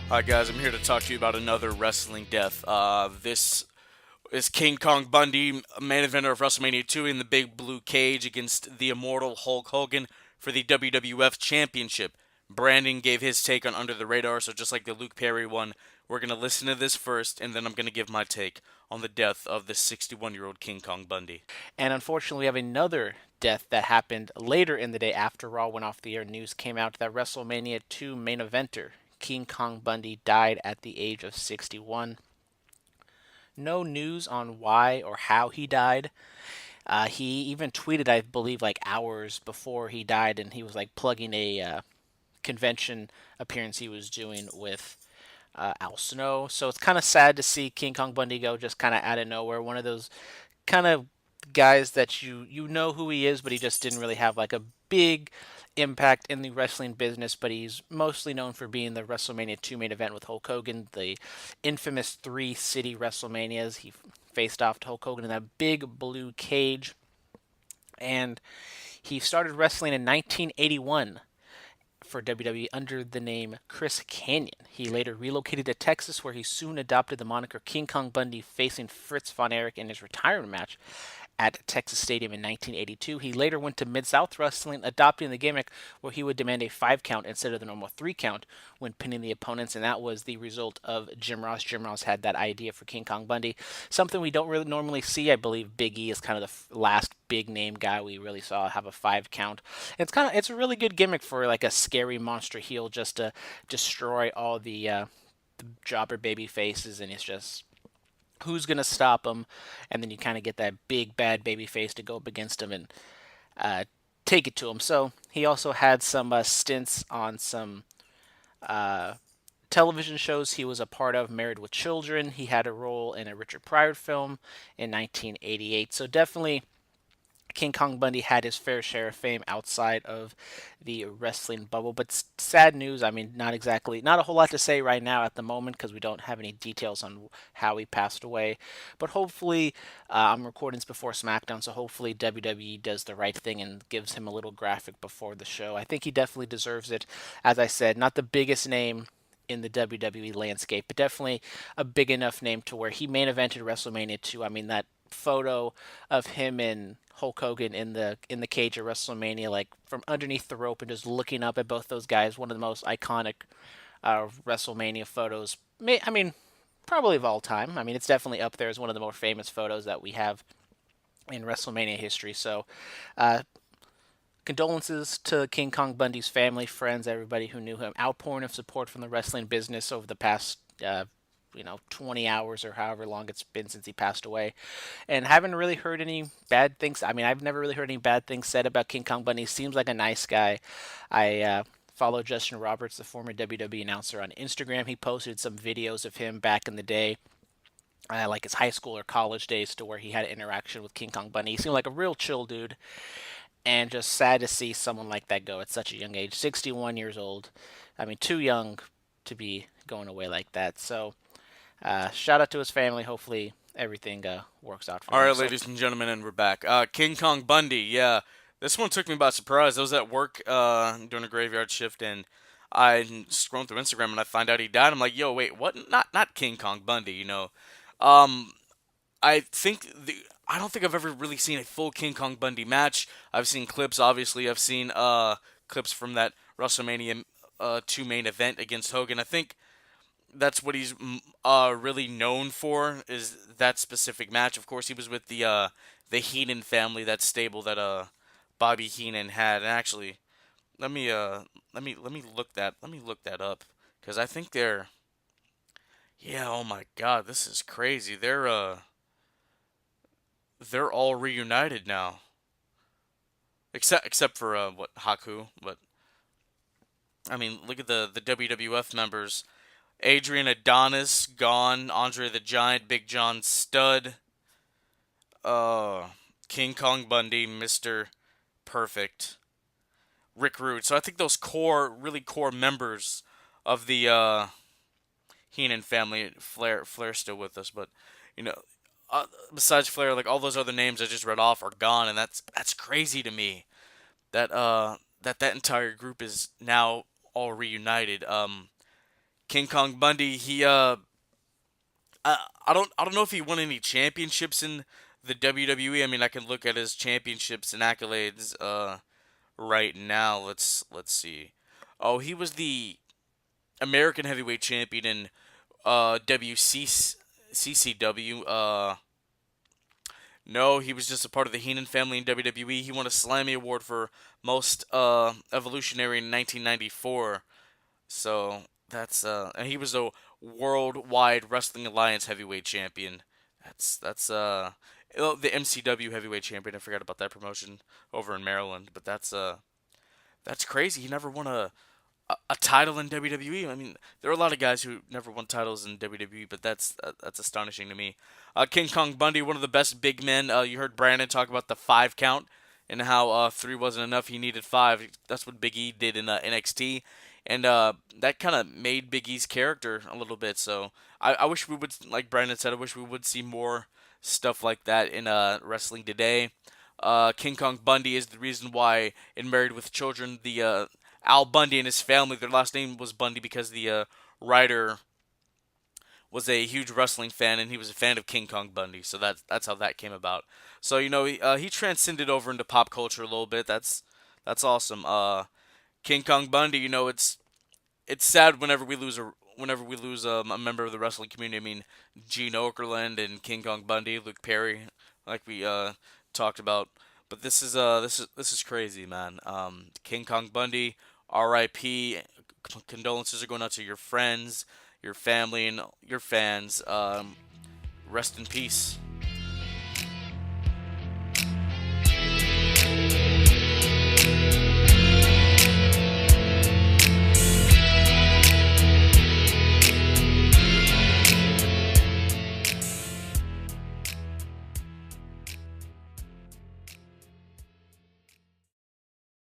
Hi guys, I'm here to talk to you about another wrestling death. This is King Kong Bundy, main eventer of WrestleMania 2 in the big blue cage against the immortal Hulk Hogan for the WWF Championship. Brandon gave his take on Under the Radar, so just like the Luke Perry one, we're going to listen to this first, and then I'm going to give my take on the death of this 61-year-old King Kong Bundy. And unfortunately, we have another death that happened later in the day after Raw went off the air. News came out that WrestleMania 2 main eventer, King Kong Bundy, died at the age of 61. No news on why or how he died. He even tweeted, I believe, like hours before he died, and he was like plugging a convention appearance he was doing with Al Snow. So it's kind of sad to see King Kong Bundy go just kind of out of nowhere. One of those kind of guys that you know who he is, but he just didn't really have like a big impact in the wrestling business. But he's mostly known for being the WrestleMania 2 main event with Hulk Hogan, the infamous three city WrestleManias. He faced off to Hulk Hogan in that big blue cage, and he started wrestling in 1981 for WWE under the name Chris Canyon. He later relocated to Texas, where he soon adopted the moniker King Kong Bundy, facing Fritz von Erich in his retirement match at Texas Stadium in 1982. He later went to Mid-South Wrestling, adopting the gimmick where he would demand a 5 count instead of the normal 3 count when pinning the opponents, and that was the result of Jim Ross. Jim Ross had that idea for King Kong Bundy, something we don't really normally see. I believe Big E is kind of the last big name guy we really saw have a 5 count. It's a really good gimmick for like a scary monster heel just to destroy all the jobber baby faces, and it's just who's going to stop him, and then you kind of get that big bad baby face to go up against him and uh, take it to him. So he also had some stints on some uh, television shows he was a part of. Married with Children, he had a role in a Richard Pryor film in 1988. So definitely King Kong Bundy had his fair share of fame outside of the wrestling bubble. But sad news. I mean, not a whole lot to say right now at the moment because we don't have any details on how he passed away. But hopefully, I'm recording this before SmackDown, so hopefully WWE does the right thing and gives him a little graphic before the show. I think he definitely deserves it. As I said, not the biggest name in the WWE landscape, but definitely a big enough name to where he main evented WrestleMania 2. I mean, that photo of him and Hulk Hogan in the cage at WrestleMania, like from underneath the rope and just looking up at both those guys, one of the most iconic WrestleMania photos. I mean, probably of all time. I mean, it's definitely up there as one of the more famous photos that we have in WrestleMania history. So, uh, condolences to King Kong Bundy's family, friends, everybody who knew him. Outpouring of support from the wrestling business over the past 20 hours or however long it's been since he passed away. And haven't really heard any bad things. I mean, I've never really heard any bad things said about King Kong Bundy. He seems like a nice guy. I follow Justin Roberts, the former WWE announcer, on Instagram. He posted some videos of him back in the day. Like his high school or college days, to where he had an interaction with King Kong Bundy. He seemed like a real chill dude, and just sad to see someone like that go at such a young age, 61 years old. I mean, too young to be going away like that. So, shout out to his family. Hopefully, everything works out for All them. right, So, ladies and gentlemen, and we're back. King Kong Bundy, yeah, this one took me by surprise. I was at work doing a graveyard shift, and I scrolling through Instagram, and I find out he died. I'm like, yo, wait, what? Not King Kong Bundy, you know? Um, I think I don't think I've ever really seen a full King Kong Bundy match. I've seen clips, obviously. I've seen clips from that WrestleMania 2 main event against Hogan. I think that's what he's really known for, is that specific match. Of course, he was with the Heenan family, that stable that Bobby Heenan had. And actually, let me let me look that up, because I think they're, yeah. Oh my God, this is crazy. They're all reunited now, except for what, Haku. But I mean, look at the WWF members. Adrian Adonis gone. Andre the Giant, Big John Studd, uh, King Kong Bundy, Mister Perfect, Rick Rude. So I think those really core members of the Heenan family. Flair's still with us, but you know, besides Flair, like all those other names I just read off are gone, and that's crazy to me. That entire group is now all reunited. King Kong Bundy, I don't know if he won any championships in the WWE. I mean, I can look at his championships and accolades right now. Let's see. Oh, he was the American Heavyweight Champion in WCCW. No, he was just a part of the Heenan family in WWE. He won a Slammy Award for most evolutionary in 1994. So and he was a Worldwide Wrestling Alliance Heavyweight Champion. The MCW Heavyweight Champion. I forgot about that promotion over in Maryland, but that's crazy. He never won a title in WWE. I mean, there are a lot of guys who never won titles in WWE, but that's astonishing to me. King Kong Bundy, one of the best big men. You heard Brandon talk about the 5 count and how three wasn't enough. He needed five. That's what Big E did in NXT, and that kind of made Big E's character a little bit. So I wish we would, like Brandon said, I wish we would see more stuff like that in wrestling today. King Kong Bundy is the reason why in Married with Children, the Al Bundy and his family, their last name was Bundy because the writer was a huge wrestling fan and he was a fan of King Kong Bundy. So that's how that came about. So he transcended over into pop culture a little bit. That's awesome. King Kong Bundy, it's sad whenever we lose a member of the wrestling community. I mean, Gene Okerlund and King Kong Bundy, Luke Perry, like we talked about. But this is crazy, man. King Kong Bundy, R.I.P. Condolences are going out to your friends, your family, and your fans. Rest in peace.